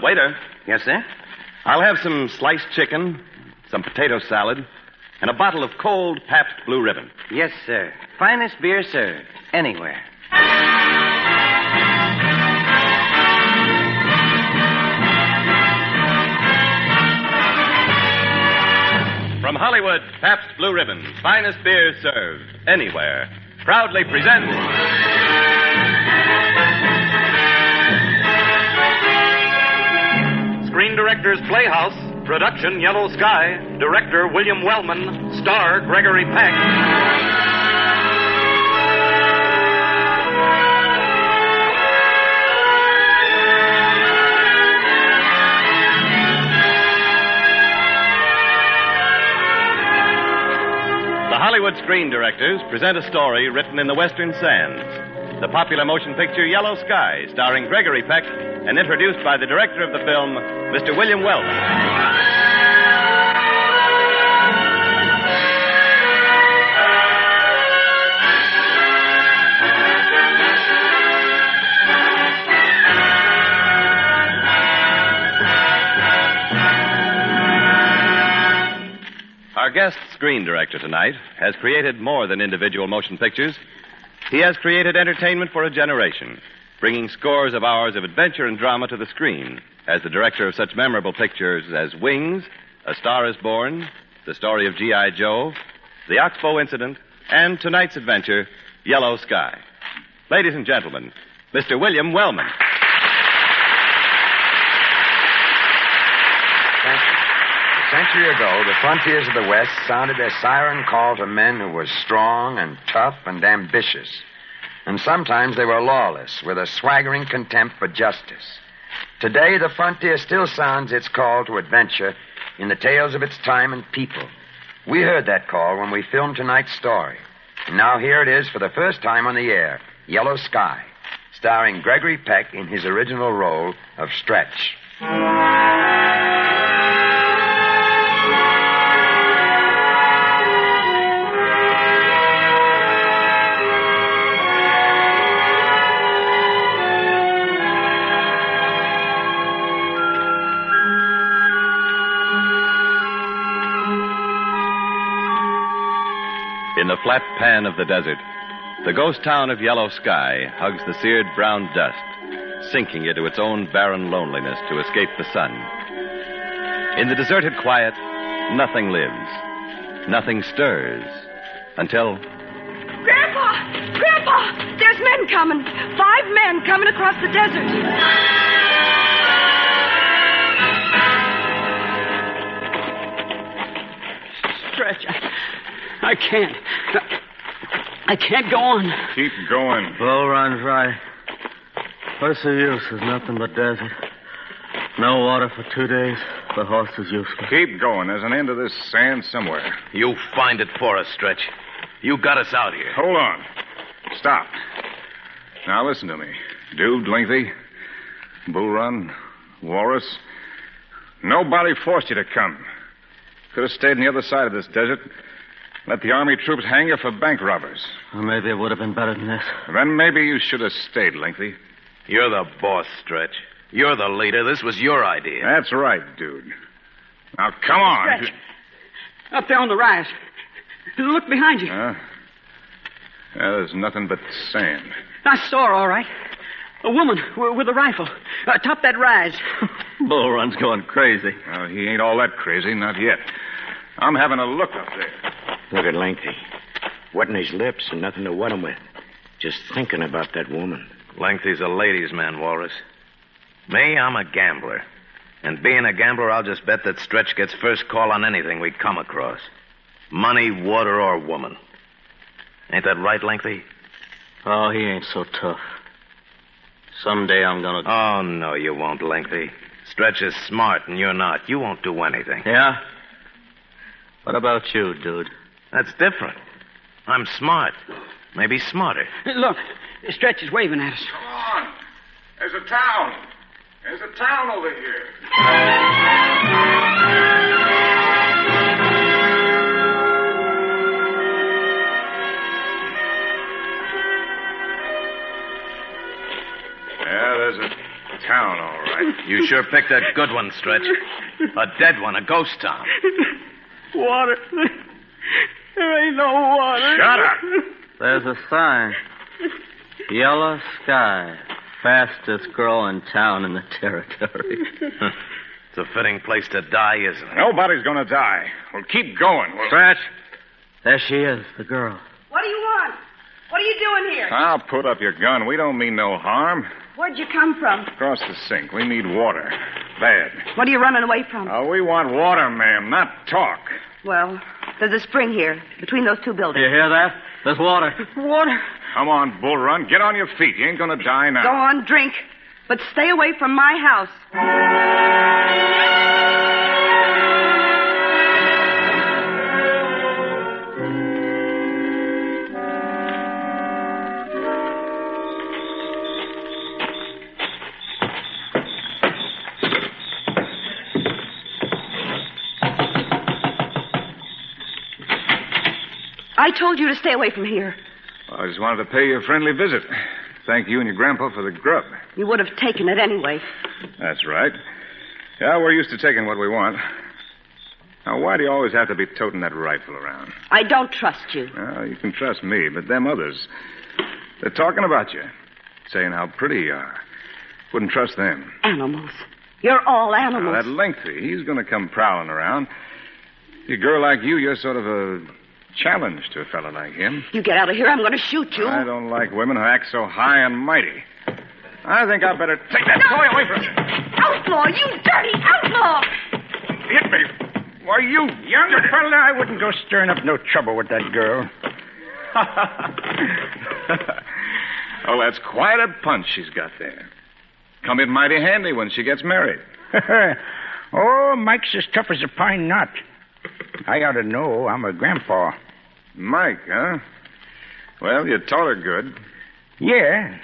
Waiter. Yes, sir? I'll have some sliced chicken, some potato salad, and a bottle of cold Pabst Blue Ribbon. Yes, sir. Finest beer served. Anywhere. From Hollywood, Pabst Blue Ribbon, finest beer served anywhere, proudly presents... Screen Directors Playhouse, production Yellow Sky, director William Wellman, star Gregory Peck. The Hollywood Screen Directors present a story written in the Western Sands. The popular motion picture Yellow Sky, starring Gregory Peck, and introduced by the director of the film, Mr. William Wellman. Our guest screen director tonight has created more than individual motion pictures. He has created entertainment for a generation, bringing scores of hours of adventure and drama to the screen as the director of such memorable pictures as Wings, A Star is Born, The Story of G.I. Joe, The Oxbow Incident, and tonight's adventure, Yellow Sky. Ladies and gentlemen, Mr. William Wellman. Thank you. A century ago, the frontiers of the West sounded their siren call to men who were strong and tough and ambitious. And sometimes they were lawless, with a swaggering contempt for justice. Today, the frontier still sounds its call to adventure in the tales of its time and people. We heard that call when we filmed tonight's story. And now here it is for the first time on the air, Yellow Sky, starring Gregory Peck in his original role of Stretch. In the flat pan of the desert, the ghost town of Yellow Sky hugs the seared brown dust, sinking into its own barren loneliness to escape the sun. In the deserted quiet, nothing lives, nothing stirs, until... Grandpa! Grandpa! There's men coming. 5 men coming across the desert. Stretch. I can't. I can't go on. Keep going. Bull Run's right. What's the use? There's nothing but desert. No water for 2 days. The horse is useless. Keep going. There's an end to this sand somewhere. You find it for us, Stretch. You got us out here. Hold on. Stop. Now listen to me. Dude, Lengthy, Bull Run, Walrus. Nobody forced you to come. Could have stayed on the other side of this desert. Let the army troops hang you for bank robbers. Well, maybe it would have been better than this. Then maybe you should have stayed, Lengthy. You're the boss, Stretch. You're the leader. This was your idea. That's right, dude. Now, come on. Stretch. Up there on the rise. Look behind you. Yeah, there's nothing but sand. I saw her, all right. A woman with a rifle. Top that rise. Bull Run's going crazy. Well, he ain't all that crazy, not yet. I'm having a look up there. Look at Lengthy. Wetting his lips and nothing to wet him with. Just thinking about that woman. Lengthy's a ladies' man, Walrus. Me, I'm a gambler. And being a gambler, I'll just bet that Stretch gets first call on anything we come across. Money, water, or woman. Ain't that right, Lengthy? Oh, he ain't so tough. Someday I'm gonna... Oh, no, you won't, Lengthy. Stretch is smart, and you're not. You won't do anything. Yeah? What about you, dude? That's different. I'm smart. Maybe smarter. Look, Stretch is waving at us. Come on. There's a town. There's a town over here. Yeah, there's a town, all right. You sure picked a good one, Stretch. A dead one, a ghost town. Water. There ain't no water. Shut up. There's a sign. Yellow sky. Fastest growing town in the territory. It's a fitting place to die, isn't it? Nobody's going to die. We'll keep going. Stretch. There she is, the girl. What do you want? What are you doing here? I'll put up your gun. We don't mean no harm. Where'd you come from? Across the sink. We need water. Bad. What are you running away from? Oh, we want water, ma'am, not talk. Well, there's a spring here, between those two buildings. You hear that? There's water. Water. Come on, Bull Run. Get on your feet. You ain't going to die now. Go on, drink. But stay away from my house. I told you to stay away from here. Well, I just wanted to pay you a friendly visit. Thank you and your grandpa for the grub. You would have taken it anyway. That's right. Yeah, we're used to taking what we want. Now, why do you always have to be toting that rifle around? I don't trust you. Well, you can trust me, but them others, they're talking about you, saying how pretty you are. Wouldn't trust them. Animals. You're all animals. Now, that Lengthy, he's going to come prowling around. A girl like you, you're sort of a challenge to a fella like him. You get out of here, I'm going to shoot you. I don't like women who act so high and mighty. I think I'd better take that toy away from you. Outlaw, you dirty outlaw! Hit me. Why, you younger fella, I wouldn't go stirring up no trouble with that girl. Oh, that's quite a punch she's got there. Come in mighty handy when she gets married. Oh, Mike's as tough as a pine knot. I ought to know. I'm a grandpa. Mike, huh? Well, you taught her good. Yeah,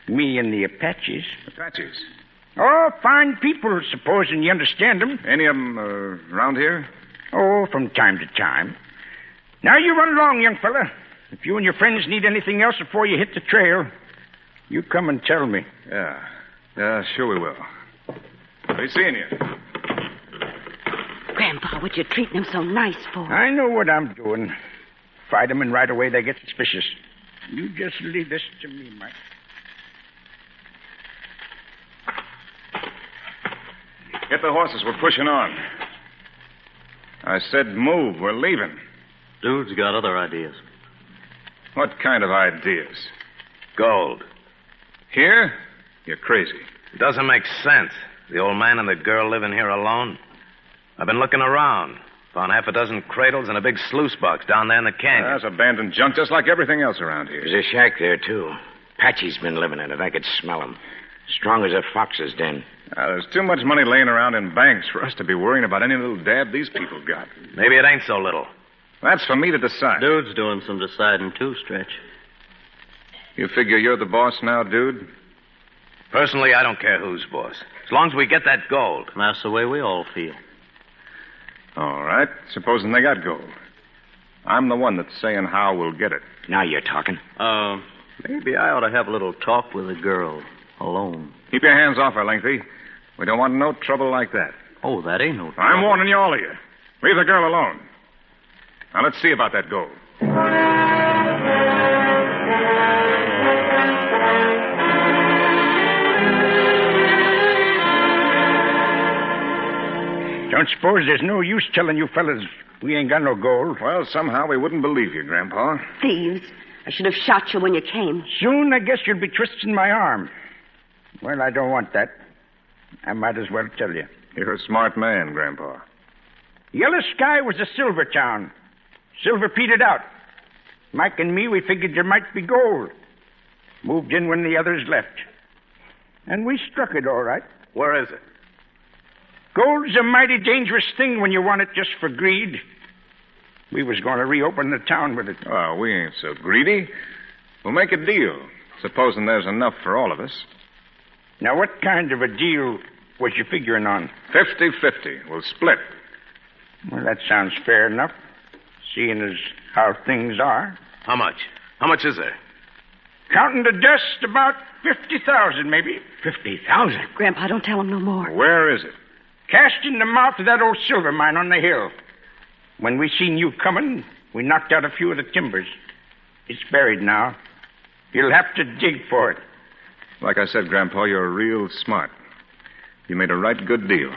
me and the Apaches. Apaches. Oh, fine people, supposing you understand them. Any of them around here? Oh, from time to time. Now you run along, young fella. If you and your friends need anything else before you hit the trail, you come and tell me. Yeah. Yeah, sure we will. Be seeing you. Grandpa, what you treating him so nice for? I know what I'm doing. Fight them and right away they get suspicious. You just leave this to me, Mike. Get the horses. We're pushing on. I said move. We're leaving. Dude's got other ideas. What kind of ideas? Gold. Here? You're crazy. It doesn't make sense. The old man and the girl living here alone. I've been looking around. Found half a dozen cradles and a big sluice box down there in the canyon. That's abandoned junk just like everything else around here. There's a shack there, too. Patchy's been living in it. I could smell him. Strong as a fox's den. Now, there's too much money laying around in banks for us to be worrying about any little dab these people got. Maybe it ain't so little. That's for me to decide. Dude's doing some deciding, too, Stretch. You figure you're the boss now, dude? Personally, I don't care who's boss. As long as we get that gold. And that's the way we all feel. All right. Supposing they got gold. I'm the one that's saying how we'll get it. Now you're talking. Maybe I ought to have a little talk with the girl. Alone. Keep your hands off her, Lengthy. We don't want no trouble like that. Oh, that ain't no trouble. I'm warning you, all of you. Leave the girl alone. Now, let's see about that gold. Don't suppose there's no use telling you fellas we ain't got no gold. Well, somehow we wouldn't believe you, Grandpa. Thieves. I should have shot you when you came. Soon, I guess you'll be twisting my arm. Well, I don't want that. I might as well tell you. You're a smart man, Grandpa. Yellow Sky was a silver town. Silver petered out. Mike and me, we figured there might be gold. Moved in when the others left. And we struck it all right. Where is it? Gold's a mighty dangerous thing when you want it just for greed. We was going to reopen the town with it. Oh, we ain't so greedy. We'll make a deal, supposing there's enough for all of us. Now, what kind of a deal was you figuring on? 50-50. We'll split. Well, that sounds fair enough, seeing as how things are. How much? How much is there? Counting the dust, about 50,000, maybe. 50,000? Grandpa, don't tell him no more. Where is it? Cast in the mouth of that old silver mine on the hill. When we seen you coming, we knocked out a few of the timbers. It's buried now. You'll have to dig for it. Like I said, Grandpa, you're real smart. You made a right good deal.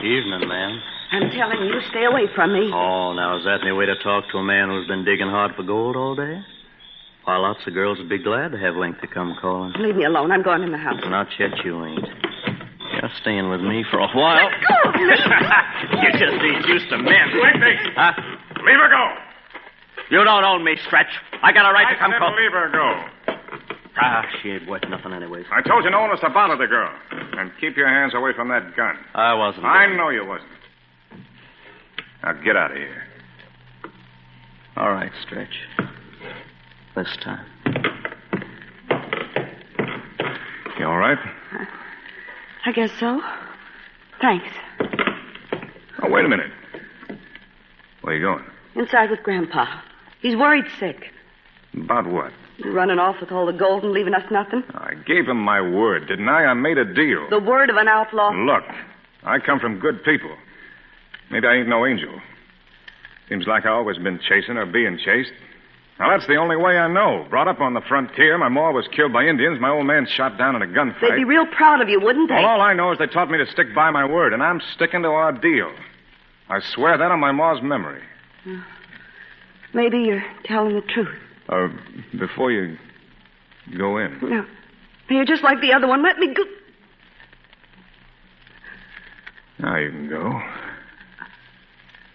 Evening, ma'am. I'm telling you, stay away from me. Oh, now, is that any way to talk to a man who's been digging hard for gold all day? Why, lots of girls would be glad to have Link to come calling. Leave me alone. I'm going in the house. Not yet, you ain't. You're staying with me for a while. Let go of me. You just ain't used to men. Lengthy! Huh? Leave her go! You don't own me, Stretch. I got a right to come call. Leave her go. Ah, she ain't worth nothing anyways. I told you no one was to bother the girl. And keep your hands away from that gun. I wasn't. I know you wasn't. Now get out of here. All right, Stretch. This time. You all right? I guess so. Thanks. Oh, wait a minute. Where you going? Inside with Grandpa. He's worried sick. About what? You're running off with all the gold and leaving us nothing. I gave him my word, didn't I? I made a deal. The word of an outlaw. Look, I come from good people. Maybe I ain't no angel. Seems like I always been chasing or being chased. Now, that's the only way I know. Brought up on the frontier, my ma was killed by Indians, my old man shot down in a gunfight. They'd be real proud of you, wouldn't they? Well, all I know is they taught me to stick by my word, and I'm sticking to our deal. I swear that on my ma's memory. Maybe you're telling the truth. Before you go in. No. You're just like the other one. Let me go. Now you can go.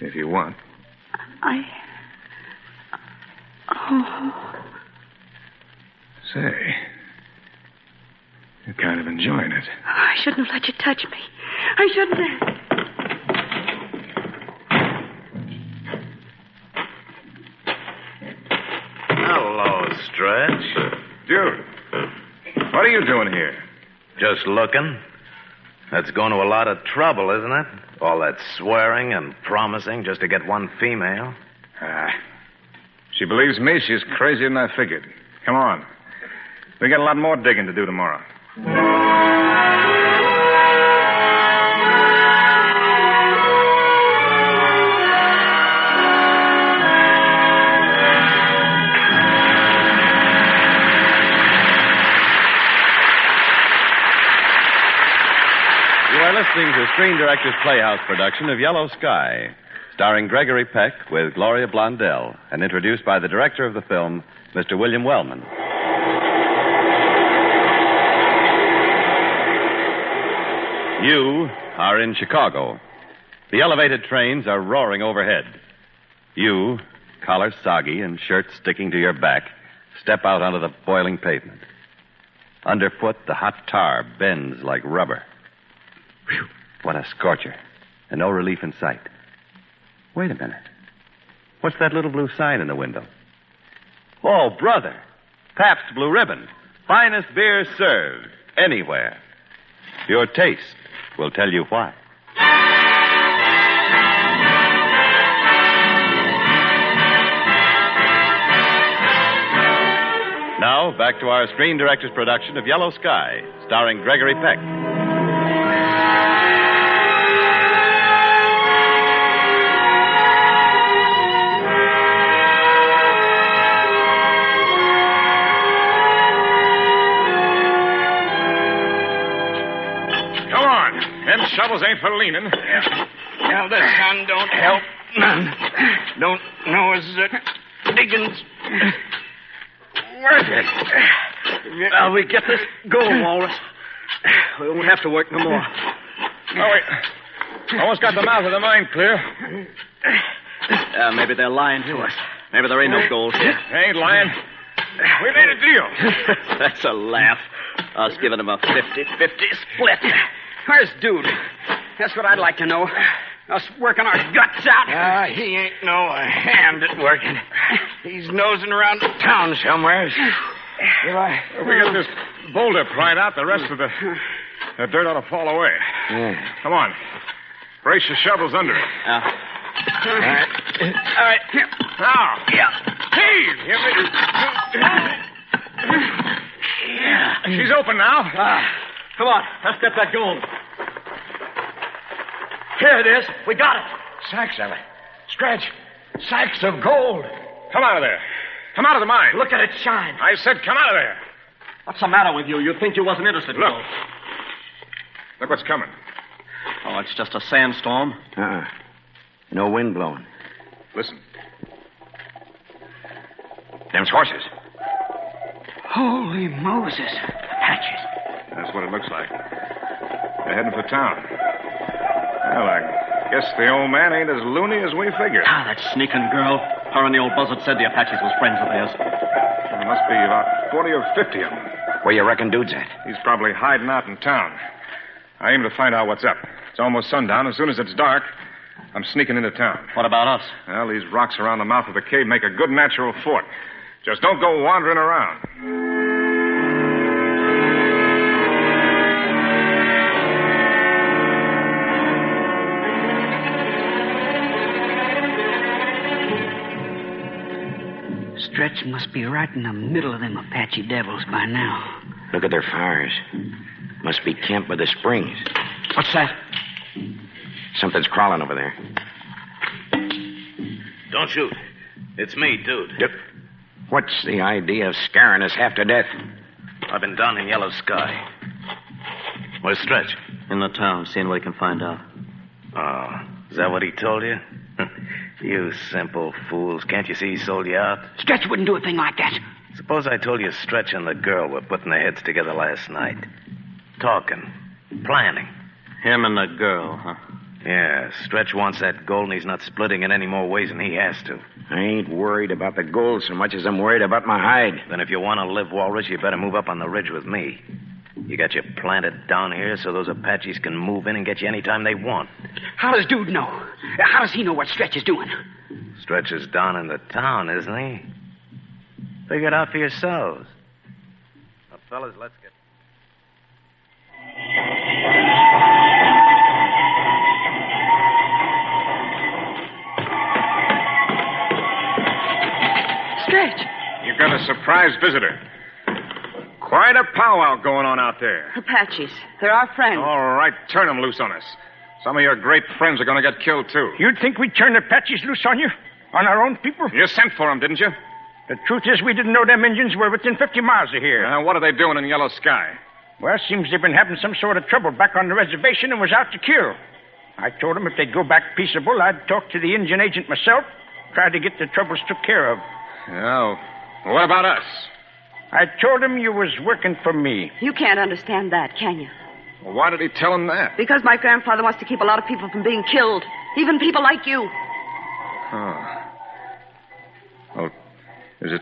If you want. Oh. Say, you're kind of enjoying it. I shouldn't have let you touch me. I shouldn't have. Hello, Stretch. Dude, what are you doing here? Just looking. That's going to a lot of trouble, isn't it? All that swearing and promising just to get one female. She believes me. She's crazier than I figured. Come on. We got a lot more digging to do tomorrow. You are listening to Screen Director's Playhouse production of Yellow Sky, starring Gregory Peck with Gloria Blondell, and introduced by the director of the film, Mr. William Wellman. You are in Chicago. The elevated trains are roaring overhead. You, collar soggy and shirt sticking to your back, step out onto the boiling pavement. Underfoot, the hot tar bends like rubber. Whew, what a scorcher. And no relief in sight. Wait a minute. What's that little blue sign in the window? Oh, brother. Pabst Blue Ribbon. Finest beer served anywhere. Your taste will tell you why. Now, back to our Screen Director's production of Yellow Sky, starring Gregory Peck. Them shovels ain't for leaning. Well, the sun don't help none. Don't know as digging's worth it. Now we get this going, Walrus. We won't have to work no more. Oh, wait. Almost got the mouth of the mine clear. Maybe they're lying to us. Maybe there ain't no gold here. They ain't lying. We made a deal. That's a laugh. Us giving them a 50-50 split. Where's Dude? That's what I'd like to know. Us working our guts out. He ain't no hand at working. He's nosing around town somewhere. If we get this boulder pried out, the rest of the dirt ought to fall away. Yeah. Come on. Brace your shovels under it. All right. Now. Yeah. She's open now. Come on, let's get that gold. Here it is. We got it. Sacks of it. Stretch. Sacks of gold. Come out of there. Come out of the mine. Look at it shine. I said come out of there. What's the matter with you? You'd think you wasn't interested in Look. gold. Look what's coming. Oh, it's just a sandstorm. No wind blowing. Listen. Them's horses. Holy Moses. Apaches. That's what it looks like. They're heading for town. Well, I guess the old man ain't as loony as we figured. That sneaking girl. Her and the old buzzard said the Apaches was friends of theirs. There must be about 40 or 50 of them. Where you reckon dude's at? He's probably hiding out in town. I aim to find out what's up. It's almost sundown. As soon as it's dark, I'm sneaking into town. What about us? Well, these rocks around the mouth of the cave make a good natural fort. Just don't go wandering around. Stretch must be right in the middle of them Apache devils by now. Look at their fires. Must be camped by the springs. What's that? Something's crawling over there. Don't shoot. It's me, dude. What's the idea of scaring us half to death? I've been down in Yellow Sky. Where's Stretch? In the town, seeing what he can find out. Oh, is that what he told you? You simple fools. Can't you see he sold you out? Stretch wouldn't do a thing like that. Suppose I told you Stretch and the girl were putting their heads together last night. Talking. Planning. Him and the girl, huh? Yeah, Stretch wants that gold and he's not splitting it any more ways than he has to. I ain't worried about the gold so much as I'm worried about my hide. Then if you want to live, Walrus, you better move up on the ridge with me. You got you planted down here so those Apaches can move in and get you any time they want. How does Dude know? How does he know what Stretch is doing? Stretch is down in the town, isn't he? Figure it out for yourselves. Now, fellas, let's get... Stretch. You got a surprise visitor. Quite a powwow going on out there. Apaches. They're our friends. All right, turn them loose on us. Some of your great friends are going to get killed, too. You'd think we'd turn the Apaches loose on you? On our own people? You sent for them, didn't you? The truth is we didn't know them Indians were within 50 miles of here. What are they doing in Yellow Sky? Well, seems they've been having some sort of trouble back on the reservation and was out to kill. I told them if they'd go back peaceable, I'd talk to the Indian agent myself, try to get the troubles took care of. Oh, what about us? I told him you was working for me. You can't understand that, can you? Well, why did he tell him that? Because my grandfather wants to keep a lot of people from being killed. Even people like you. Oh. Well, is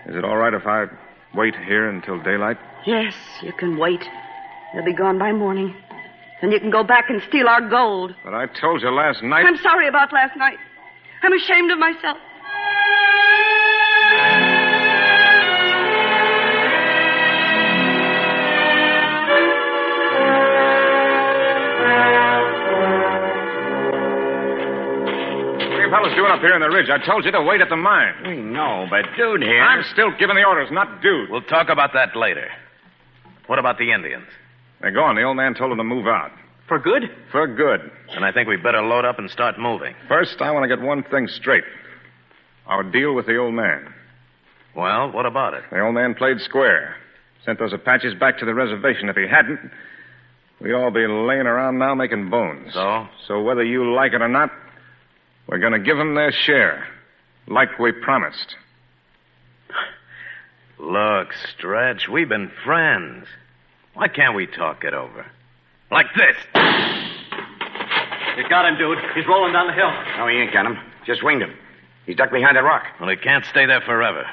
it all right if I wait here until daylight? Yes, you can wait. They'll be gone by morning. Then you can go back and steal our gold. But I told you last night... I'm sorry about last night. I'm ashamed of myself. What are you fellas doing up here in the ridge? I told you to wait at the mine. We know, but Dude here... I'm still giving the orders, not Dude. We'll talk about that later. What about the Indians? They're gone. The old man told them to move out. For good? For good. And I think we better load up and start moving. First, I want to get one thing straight. Our deal with the old man. Well, what about it? The old man played square. Sent those Apaches back to the reservation. If he hadn't, we'd all be laying around now making bones. So? So whether you like it or not, we're going to give them their share. Like we promised. Look, Stretch, we've been friends. Why can't we talk it over? Like this. You got him, Dude. He's rolling down the hill. No, he ain't got him. Just winged him. He's ducked behind that rock. Well, he can't stay there forever.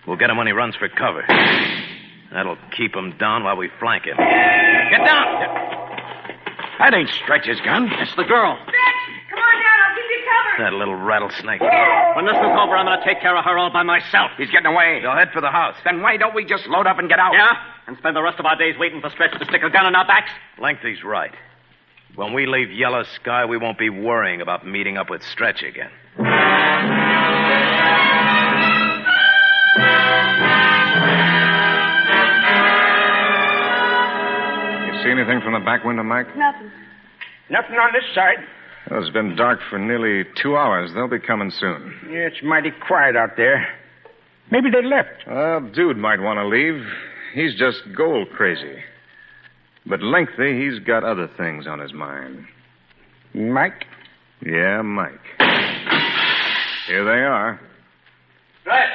We'll get him when he runs for cover. That'll keep him down while we flank him. Get down! That ain't Stretch's gun. It's the girl. Stretch! Come on down. I'll give you cover. That little rattlesnake. When this is over, I'm going to take care of her all by myself. He's getting away. Go head for the house. Then why don't we just load up and get out? Yeah? And spend the rest of our days waiting for Stretch to stick a gun in our backs? Lengthy's right. When we leave Yellow Sky, we won't be worrying about meeting up with Stretch again. You see anything from the back window, Mike? Nothing. Nothing on this side. Well, it's been dark for nearly 2 hours. They'll be coming soon. Yeah, it's mighty quiet out there. Maybe they left. Well, Dude might want to leave. He's just gold crazy. But Lengthy, he's got other things on his mind. Mike? Yeah, Mike. Here they are. Stretch!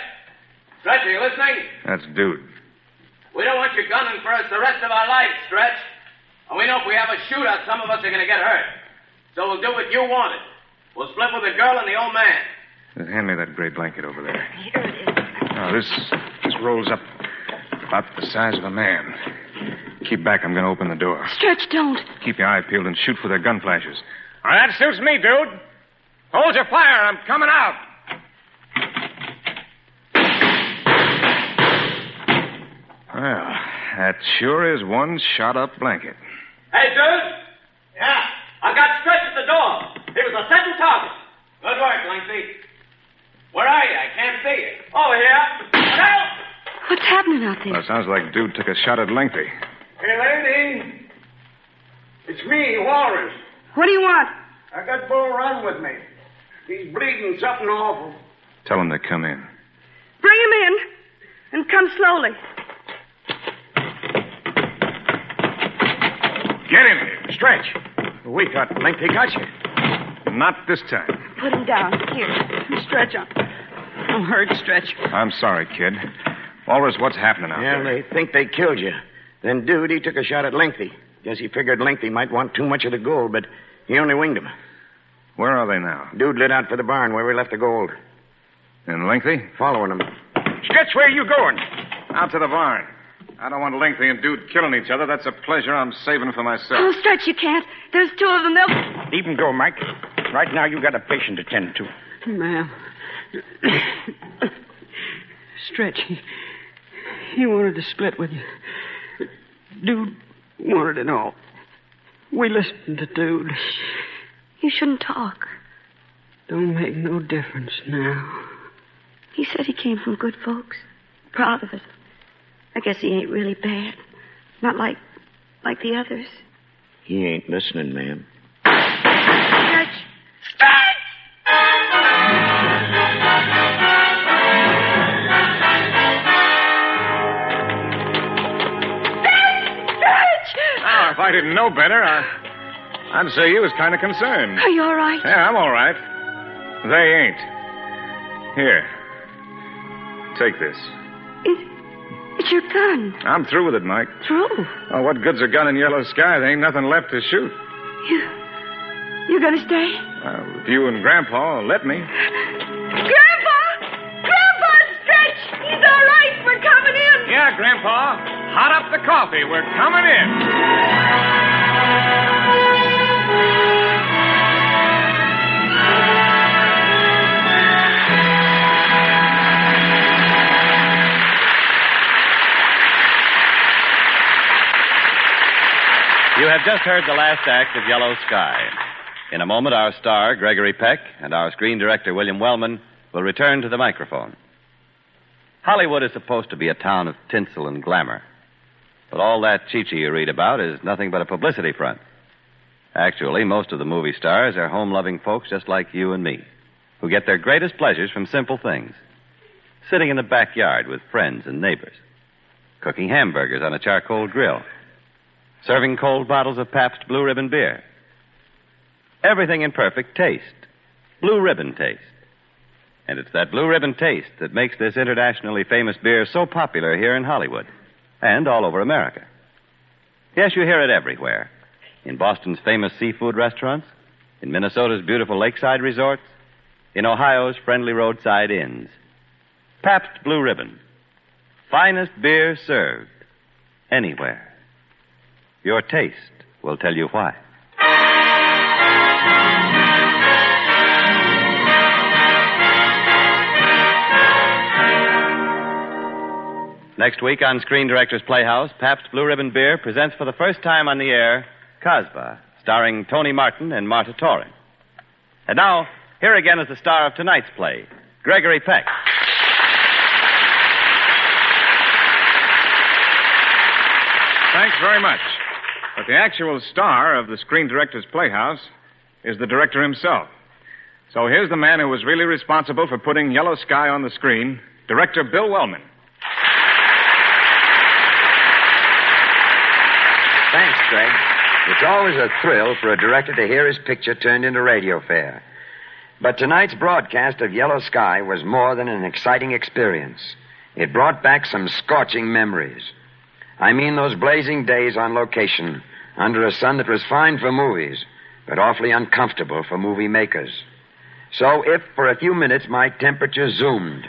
Stretch, are you listening? That's Dude. We don't want you gunning for us the rest of our lives, Stretch. And we know if we have a shootout, some of us are going to get hurt. So we'll do what you wanted. We'll split with the girl and the old man. Just hand me that gray blanket over there. Here it is. Now, this rolls up about the size of a man. Keep back. I'm going to open the door. Stretch, don't. Keep your eye peeled and shoot for their gun flashes. Oh, that suits me, Dude. Hold your fire. I'm coming out. Well, that sure is one shot-up blanket. Hey, dude. Yeah, I've got Stretch at the door. He was a second target. Good work, Lengthy. Where are you? I can't see you. Over here. Help! What's happening out there? Well, it sounds like Dude took a shot at Lengthy. Hey, lady. It's me, Walrus. What do you want? I got Bull Run with me. He's bleeding something awful. Tell him to come in. Bring him in. And come slowly. Get in here. Stretch. We thought Lengthy got you. Not this time. Put him down. Here. Stretch up. I'm hurt, Stretch. I'm sorry, kid. Walrus, what's happening out Yeah, there? they think they killed you. Then Dude, he took a shot at Lengthy. Guess he figured Lengthy might want too much of the gold, but he only winged him. Where are they now? Dude lit out for the barn where we left the gold. In Lengthy? Following him. Stretch, where are you going? Out to the barn. I don't want Lengthy and Dude killing each other. That's a pleasure I'm saving for myself. Oh, Stretch, you can't. There's two of them. They'll... Leave him go, Mike. Right now, you got a patient to tend to. Ma'am. Stretch, he wanted to split with you. Dude wanted it all. We listened to Dude. You shouldn't talk. Don't make no difference now. He said he came from good folks. Proud of it. I guess he ain't really bad. Not like the others. He ain't listening, ma'am. Stretch! Stretch! Now, if I didn't know better, I'd say you was kind of concerned. Are you all right? Yeah, I'm all right. They ain't. Here. Take this. It's your gun. I'm through with it, Mike. Through? Oh, what good's a gun in Yellow Sky? There ain't nothing left to shoot. You're gonna stay? Well, if you and Grandpa let me. Grandpa! Grandpa, Stretch! He's all right. We're coming in. Yeah, Grandpa. Hot up the coffee. We're coming in. You have just heard the last act of Yellow Sky. In a moment, our star, Gregory Peck, and our screen director, William Wellman, will return to the microphone. Hollywood is supposed to be a town of tinsel and glamour. But all that chi-chi you read about is nothing but a publicity front. Actually, most of the movie stars are home-loving folks just like you and me, who get their greatest pleasures from simple things. Sitting in the backyard with friends and neighbors. Cooking hamburgers on a charcoal grill. Serving cold bottles of Pabst Blue Ribbon beer. Everything in perfect taste. Blue Ribbon taste. And it's that Blue Ribbon taste that makes this internationally famous beer so popular here in Hollywood and all over America. Yes, you hear it everywhere. In Boston's famous seafood restaurants, in Minnesota's beautiful lakeside resorts, in Ohio's friendly roadside inns. Pabst Blue Ribbon. Finest beer served anywhere. Your taste will tell you why. Next week on Screen Directors Playhouse, Pabst Blue Ribbon Beer presents for the first time on the air Casbah, starring Tony Martin and Marta Torrin. And now, here again is the star of tonight's play, Gregory Peck. Thanks very much. But the actual star of the Screen Directors Playhouse is the director himself. So here's the man who was really responsible for putting Yellow Sky on the screen, Director Bill Wellman. Thanks, Greg. It's always a thrill for a director to hear his picture turned into radio fare. But tonight's broadcast of Yellow Sky was more than an exciting experience. It brought back some scorching memories. I mean those blazing days on location, under a sun that was fine for movies, but awfully uncomfortable for movie makers. So if for a few minutes my temperature zoomed,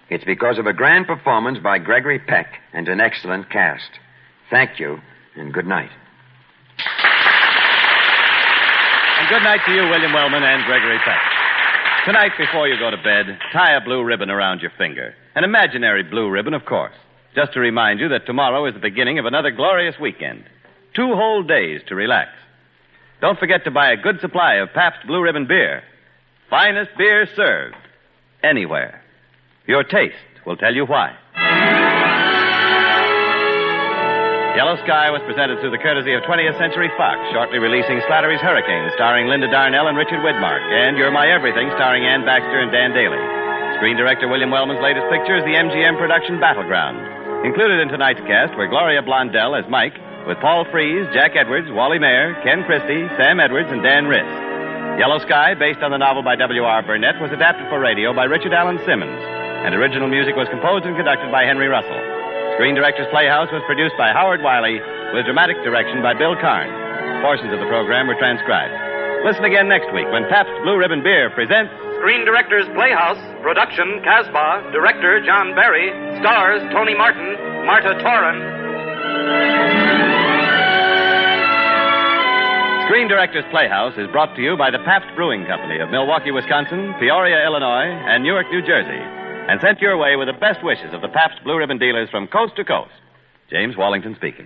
it's because of a grand performance by Gregory Peck and an excellent cast. Thank you, and good night. And good night to you, William Wellman and Gregory Peck. Tonight, before you go to bed, tie a blue ribbon around your finger. An imaginary blue ribbon, of course. Just to remind you that tomorrow is the beginning of another glorious weekend. 2 whole days to relax. Don't forget to buy a good supply of Pabst Blue Ribbon beer. Finest beer served anywhere. Your taste will tell you why. Yellow Sky was presented through the courtesy of 20th Century Fox, shortly releasing Slattery's Hurricane, starring Linda Darnell and Richard Widmark, and You're My Everything, starring Ann Baxter and Dan Daly. Screen director William Wellman's latest picture is the MGM production Battleground. Included in tonight's cast were Gloria Blondell as Mike, with Paul Frees, Jack Edwards, Wally Mayer, Ken Christie, Sam Edwards, and Dan Ritz. Yellow Sky, based on the novel by W.R. Burnett, was adapted for radio by Richard Allen Simmons, and original music was composed and conducted by Henry Russell. Screen Directors Playhouse was produced by Howard Wiley, with dramatic direction by Bill Karn. Portions of the program were transcribed. Listen again next week when Pabst Blue Ribbon Beer presents Screen Directors Playhouse, production Casbah, director John Barry, stars Tony Martin, Marta Torrin. Screen Directors Playhouse is brought to you by the Pabst Brewing Company of Milwaukee, Wisconsin, Peoria, Illinois, and Newark, New Jersey, and sent your way with the best wishes of the Pabst Blue Ribbon dealers from coast to coast. James Wallington speaking.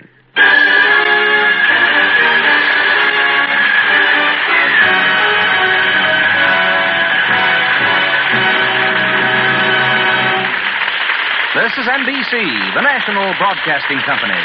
This is NBC, the national broadcasting company.